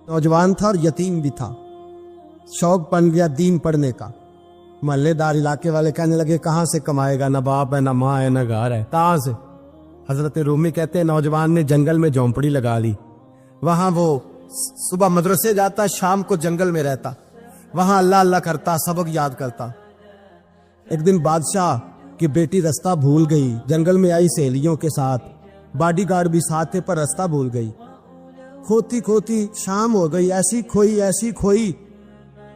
नौजवान था और यतीम भी था। शौक बन गया दीन पढ़ने का। मोहल्लेदार इलाके वाले कहने लगे कहाँ से कमाएगा, ना बाप है, ना माँ है, ना घर है, कहाँ से। हजरत रूमी कहते हैं नौजवान ने जंगल में झोंपड़ी लगा ली। वहां वो सुबह मदरसे जाता, शाम को जंगल में रहता, वहां अल्लाह अल्लाह करता, सबक याद करता। एक दिन बादशाह की बेटी रास्ता भूल गई, जंगल में आई सहेलियों के साथ, बॉडीगार्ड भी साथ थे पर रास्ता भूल गई। खोती खोती शाम हो गई, ऐसी खोई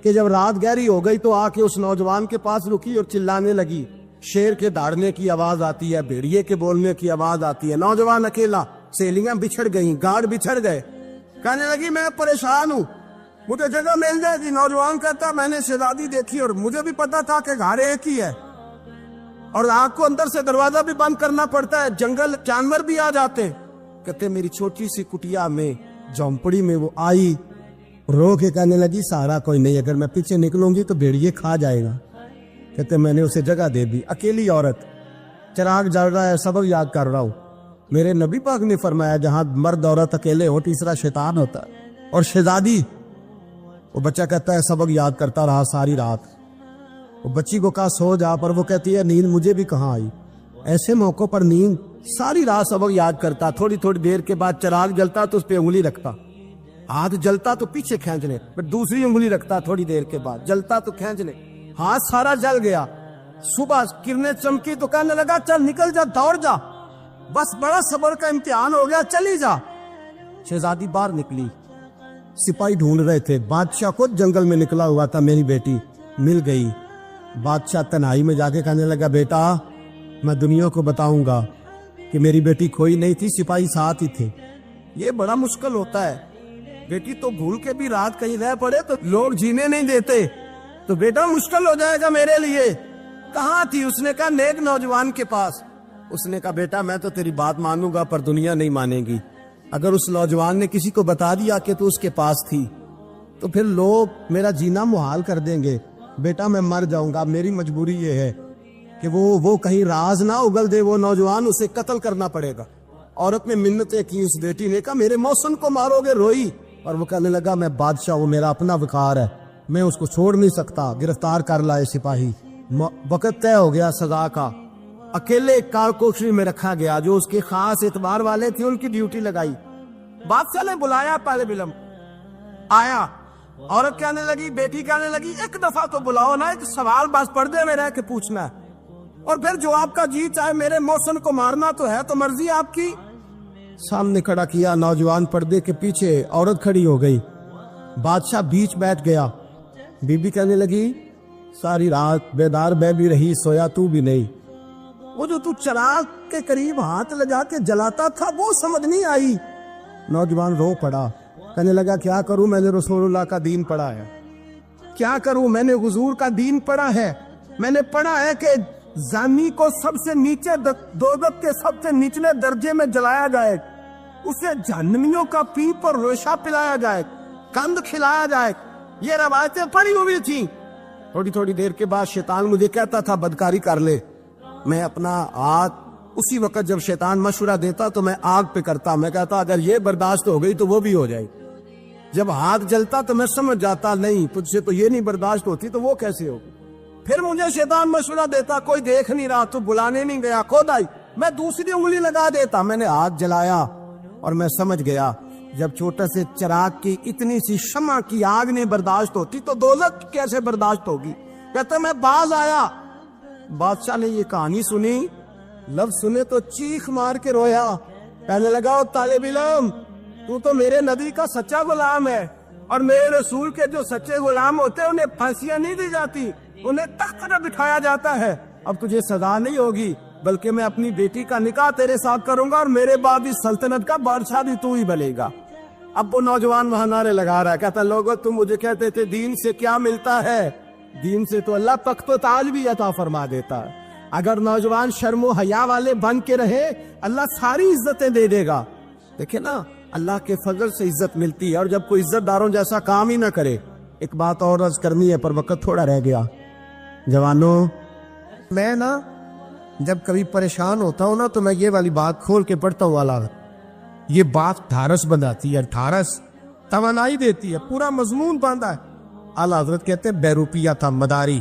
कि जब रात गहरी हो गई तो आके उस नौजवान के पास रुकी और चिल्लाने लगी। शेर के दहाड़ने की आवाज आती है, भेड़िए के बोलने की आवाज आती है। नौजवान अकेला, सहेलियां बिछड़ गई, गार्ड बिछड़ गए। कहने लगी मैं परेशान हूँ, मुझे जगह मिल जाएगी। नौजवान कहता मैंने शहजादी देखी और मुझे भी पता था कि घर एक ही है और आग को अंदर से दरवाजा भी बंद करना पड़ता है, जंगल जानवर भी आ जाते हैं। कहते मेरी छोटी सी कुटिया में, झोंपड़ी में वो आई, रो के कहने लगी सहारा कोई नहीं, अगर मैं पीछे निकलूंगी तो भेड़िए खा जाएगा। कहते मैंने उसे जगह दे दी। अकेली औरत, चिराग जल रहा है, सबक याद कर रहा हूँ। मेरे नबी पाक ने फरमाया जहां मर्द औरत अकेले हो तीसरा शैतान होता है। और शहजादी, वो बच्चा कहता है सबक याद करता रहा सारी रात। वो बच्ची को कहा सो जा, पर वो कहती है नींद मुझे भी कहाँ आई। ऐसे मौकों पर नींद, सारी रात सबक याद करता। थोड़ी थोड़ी देर के बाद चिराग जलता तो उस पर उंगली रखता, हाथ जलता तो पीछे खींचने, फिर दूसरी उंगली रखता, थोड़ी देर के बाद जलता तो खींचने, हाथ सारा जल गया। सुबह किरणें चमकी तो कहने लगा चल निकल जा, दौड़ जा, बस बड़ा सब्र का इम्तिहान हो गया, चली जा। शहजादी बाहर निकली, सिपाही ढूंढ रहे थे। बादशाह खुद जंगल में निकला हुआ था, मेरी बेटी मिल गई। बादशाह तन्हाई में जाके कहने लगा बेटा मैं दुनिया को बताऊंगा कि मेरी बेटी खोई नहीं थी, सिपाही साथ ही थे। ये बड़ा मुश्किल होता है, बेटी तो भूल के भी रात कहीं रह पड़े तो लोग जीने नहीं देते, तो बेटा मुश्किल हो जाएगा मेरे लिए। कहाँ थी? उसने कहा नेक नौजवान के पास। उसने कहा बेटा मैं तो तेरी बात मानूंगा पर दुनिया नहीं मानेगी। अगर उस नौजवान ने किसी को बता दिया कि तू उसके पास थी तो फिर लोग मेरा जीना मुहाल कर देंगे। बेटा मैं मर जाऊंगा, मेरी मजबूरी ये है कि वो कहीं राज ना उगल दे वो नौजवान, उसे कत्ल करना पड़ेगा। औरत ने मिन्नतें की, उस बेटी ने कहा मेरे मौसम को मारोगे, रोई। और वो कहने लगा मैं बादशाह हूँ, मेरा अपना विकार है, मैं उसको छोड़ नहीं सकता। गिरफ्तार कर लाए सिपाही। वक्त तय हो गया सजा का। अकेले कारकोशरी में रखा गया, जो उसके खास एतबार वाले थे उनकी ड्यूटी लगाई। बादशाह ने बुलाया, पहले बिलम आया। औरत कहने लगी, बेटी कहने लगी एक दफा तो बुलाओ ना, एक सवाल बस पर्दे में रह के पूछना है और फिर जो आपका जी चाहे, मेरे मौसम को मारना तो है, तो मर्जी आपकी। सामने खड़ा किया, नौजवान पर्दे के पीछे, औरत खड़ी हो गई। बादशाह बीच बैठ गया। बीबी कहने लगी सारी रात बेदार मैं भी रही, सोया तू भी नहीं। वो जो तू चिराग के करीब हाथ लगा के जलाता था वो समझ नहीं आई। नौजवान रो पड़ा, कहने लगा क्या करूं, मैंने रसूलुल्लाह का दीन पढ़ा है, क्या करूं, मैंने हुजूर का दीन पढ़ा है। मैंने पढ़ा है कि जानी को सबसे नीचे दोज़ख के सबसे निचले दर्जे में जलाया जाए, उसे जहन्नमियों का पीप और रेशा पिलाया जाए, कंद खिलाया जाए। ये रवायतें पड़ी हुई थी। थोड़ी थोड़ी देर के बाद शैतान मुझे कहता था बदकारी कर ले। मैं अपना हाथ उसी वक्त जब शैतान मशवरा देता तो मैं आग पे करता। मैं कहता अगर ये बर्दाश्त हो गई तो वो भी हो जाएगी। जब हाथ जलता तो मैं समझ जाता नहीं तुझसे तो ये नहीं बर्दाश्त होती तो वो कैसे होगी। फिर मुझे शैतान मशवरा देता कोई देख नहीं रहा, तू बुलाने नहीं गया, खुद आई। मैं दूसरी उंगली लगा देता। मैंने हाथ जलाया और मैं समझ गया जब छोटे से चिराग की इतनी सी शमा की आग नहीं बर्दाश्त होती तो दोज़ख कैसे बर्दाश्त होगी। कहते मैं बाज आया। बादशाह ने ये कहानी सुनी, लफ्ज सुने तो चीख मार के रोया। कहने लगा तालिब इल्म तू तो मेरे नबी का सच्चा गुलाम है और मेरे रसूल के जो सच्चे गुलाम होते हैं उन्हें फांसियां नहीं दी जाती, उन्हें तख्त पर बिठाया जाता है। अब तुझे सजा नहीं होगी बल्कि मैं अपनी बेटी का निकाह तेरे साथ करूंगा और मेरे बाद इस सल्तनत का बादशाह भी तू ही बनेगा। अब वो नौजवान वहां नारे लगा रहा है, कहता लोगों तुम मुझे कहते थे दीन से क्या मिलता है, दीन से तो अल्लाह तख्त व ताज भी अता फरमा देता है। अगर नौजवान शर्मो हया वाले बन के रहे अल्लाह सारी इज्जतें दे देगा। देखे ना अल्लाह के फजल से इज्जत मिलती है और जब कोई इज्जतदारों जैसा काम ही ना करे। एक बात और अर्ज करनी है पर वक्त थोड़ा रह गया। जवानों मैं ना जब कभी परेशान होता हूँ ना तो मैं ये वाली बात खोल के पढ़ता हूँ वाला, ये बात ढारस बनाती है। ढारस توانائی دیتی ہے, پورا مضمون باندھا ہے. اعلیٰ حضرت کہتے ہیں بہروپیہ تھا, مداری,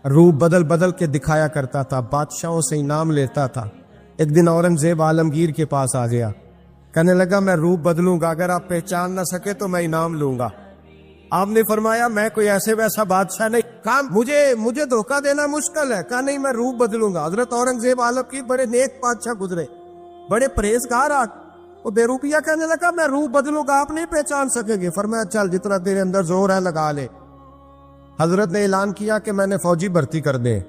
روپ بدل بدل کے دکھایا کرتا تھا, بادشاہوں سے انعام لیتا تھا. ایک دن اورنگزیب عالمگیر کے پاس آ گیا, کہنے لگا میں روپ بدلوں گا, اگر آپ پہچان نہ سکے تو میں انعام لوں گا. آپ نے فرمایا میں کوئی ایسے ویسا بادشاہ نہیں, کہا مجھے دھوکہ دینا مشکل ہے. کہا نہیں میں روپ بدلوں گا. حضرت اورنگزیب عالمگیر بڑے نیک بادشاہ گزرے, بڑے پرہیزگار. وہ بہروپیہ کہنے لگا میں روپ بدلوں گا, آپ نہیں پہچان سکیں گے. فرمایا چل جتنا تیرے اندر زور ہے لگا لے. حضرت نے اعلان کیا کہ میں نے فوجی بھرتی کر دے,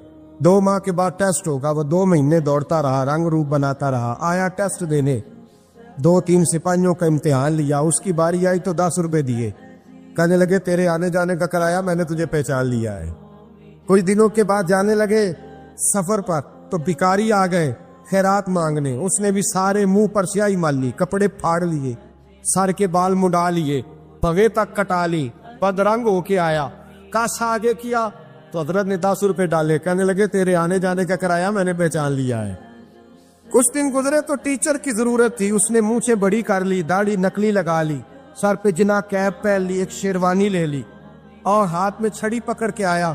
2 ماہ کے بعد ٹیسٹ ہوگا. وہ 2 مہینے دوڑتا رہا, رنگ روپ بناتا رہا, آیا ٹیسٹ دینے, 2-3 سپاہیوں کا امتحان لیا. اس کی باری آئی تو 10 روپے دیے, کہنے لگے تیرے آنے جانے کا کرایہ میں نے تجھے پہچان لیا ہے. کچھ دنوں کے بعد جانے لگے سفر پر, تو بھکاری آ گئے خیرات مانگنے. اس نے بھی سارے منہ پر سیاہی مال لی, کپڑے پھاڑ لیے, سر کے بال مڈا لیے, پگے تک کٹا لی, بدرنگ ہو کے آیا. کاسا آگے کیا تو حضرت نے 10 روپے ڈالے, کہنے لگے تیرے آنے جانے کا کرایہ میں نے پہچان لیا ہے. کچھ دن گزرے تو ٹیچر کی ضرورت تھی. اس نے منہ سے بڑی کر لی, داڑھی نکلی لگا لی, سر پہ جنا کیپ پہن لی, ایک شیروانی لے لی اور ہاتھ میں چھڑی پکڑ کے آیا.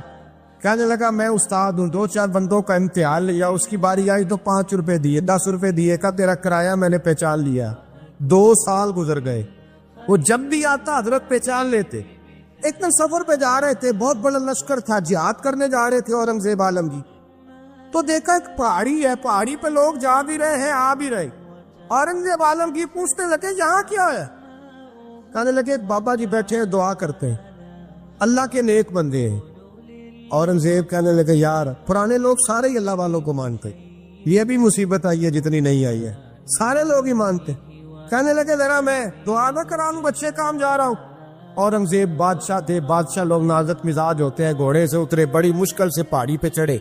کہنے لگا میں استاد ہوں, 2-4 بندوں کا امتحان لیا, اس کی باری آئی تو 5 روپے دیے, 10 روپے دیے, کا تیرا کرایہ میں نے پہچان لیا. 2 سال گزر گئے. وہ جب بھی آتا حضرت پہچان لیتے. ایک دن سفر پہ جا رہے تھے, بہت بڑا لشکر تھا, جہاد کرنے جا رہے تھے اورنگزیب عالمگیر. تو دیکھا ایک پہاڑی ہے, پہاڑی پہ لوگ جا بھی رہے ہیں آ بھی رہے. اورنگزیب عالمگیر پوچھنے لگے یہاں کیا ہے؟ کہنے لگے بابا جی بیٹھے ہیں دعا کرتے ہیں, اللہ کے نیک بندے ہیں. اورنگزیب کہنے لگے یار پرانے لوگ سارے ہی اللہ والوں کو مانتے, یہ بھی مصیبت آئی ہے جتنی نہیں آئی ہے, سارے لوگ ہی مانتے. کہنے لگے ذرا میں دعا نہ کرا لوں, بچے کام جا رہا ہوں. اورنگزیب بادشاہ تھے, بادشاہ لوگ نازک مزاج ہوتے ہیں. گھوڑے سے اترے, بڑی مشکل سے پہاڑی پہ چڑھے,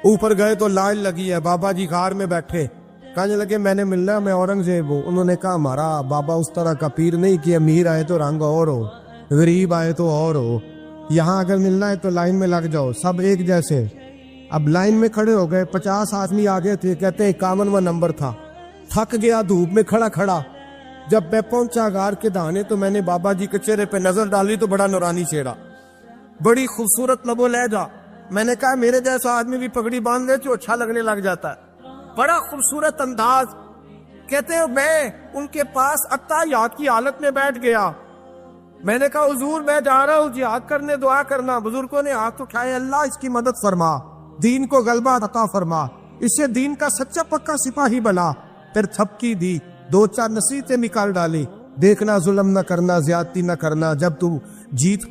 اوپر گئے تو لائن لگی ہے, بابا جی غار میں بیٹھے. کہنے لگے میں نے ملنا, میں اورنگزیب ہوں. انہوں نے کہا ہمارا بابا اس طرح کا پیر نہیں کہ امیر آئے تو رنگ اور ہو, غریب آئے تو اور ہو, یہاں اگر ملنا ہے تو لائن میں لگ جاؤ, سب ایک جیسے. اب لائن میں کھڑے ہو گئے, 50 آدمی آگے تھے, کہتے 51واں نمبر تھا. تھک گیا دھوپ میں کھڑا کھڑا. جب میں پہنچا غار کے دہانے تو میں نے بابا جی کے چہرے پہ نظر ڈالی تو بڑا نورانی چہرہ, بڑی خوبصورت لب و لہجہ. میں نے کہا میرے جیسا آدمی بھی پگڑی باندھ لے تو اچھا لگنے لگ جاتا ہے, بڑا خوبصورت انداز. کہتے ہیں میں ان کے پاس اتحیات کی حالت میں بیٹھ گیا. میں نے کہا حضور میں جا رہا ہوں جہاد کرنے, دعا کرنا. بزرگوں نے ہاتھ اٹھائے, اللہ اس کی مدد فرما, دین کو غلبہ عطا فرما, اسے دین کا سچا پکا سپاہی بنا. پھر تھپکی دی, 2-4 نصیحتیں نکال ڈالی, دیکھنا ظلم نہ کرنا, زیادتی نہ کرنا, جب تم جیت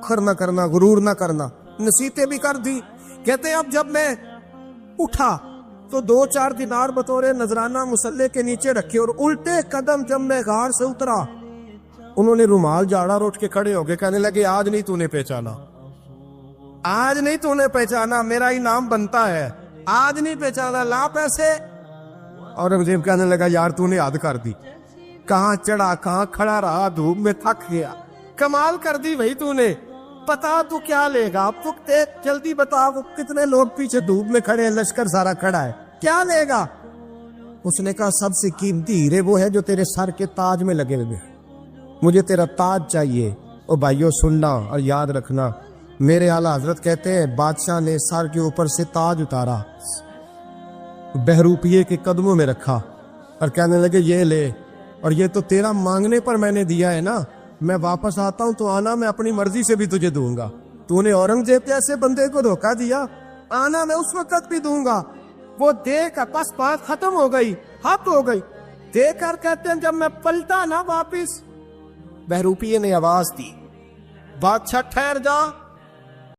کر نہ کرنا, غرور نہ کرنا, نصیحتیں بھی کر دی. کہتے ہیں اب جب میں اٹھا تو 2-4 دینار بطور نذرانہ مسلح کے نیچے رکھے, اور الٹے قدم جب میں غار سے اترا انہوں نے رومال جاڑا اور اٹھ کے کھڑے ہو گئے. کہنے لگے آج نہیں تو نے پہچانا, آج نہیں تو نے پہچانا, میرا انعام بنتا ہے, آج نہیں پہچانا, لا پیسے. اورنگزیب کہنے لگا یار تو نے حد کر دی, کہاں چڑھا کہاں کھڑا رہا, دھوپ میں تھک گیا, کمال کر دی بھائی تو نے. پتا تو کیا لے گا, اب تو جلدی بتا, وہ کتنے لوگ پیچھے دھوپ میں کھڑے ہیں, لشکر سارا کھڑا ہے, کیا لے گا؟ اس نے کہا سب سے قیمتی ہیرے وہ ہے جو تیرے سر کے تاج میں لگے ہوئے, مجھے تیرا تاج چاہیے. او بھائیو سننا اور یاد رکھنا, میرے اعلیٰ حضرت کہتے ہیں بادشاہ نے سر کے اوپر سے تاج اتارا, بہروپیے کے قدموں میں رکھا اور کہنے لگے یہ لے, اور یہ تو تیرا مانگنے پر میں نے دیا ہے نا, میں واپس آتا ہوں تو آنا, میں اپنی مرضی سے بھی تجھے دوں گا. تو نے اورنگزیب جیسے بندے کو دھوکہ دیا, آنا میں اس وقت بھی دوں گا. وہ دے کر بس بات ختم ہو گئی, حد ہو گئی. دے کر کہتے ہیں جب میں پلٹا نا واپس, بہروپیے نے آواز دی بادشاہ ٹھہر جا,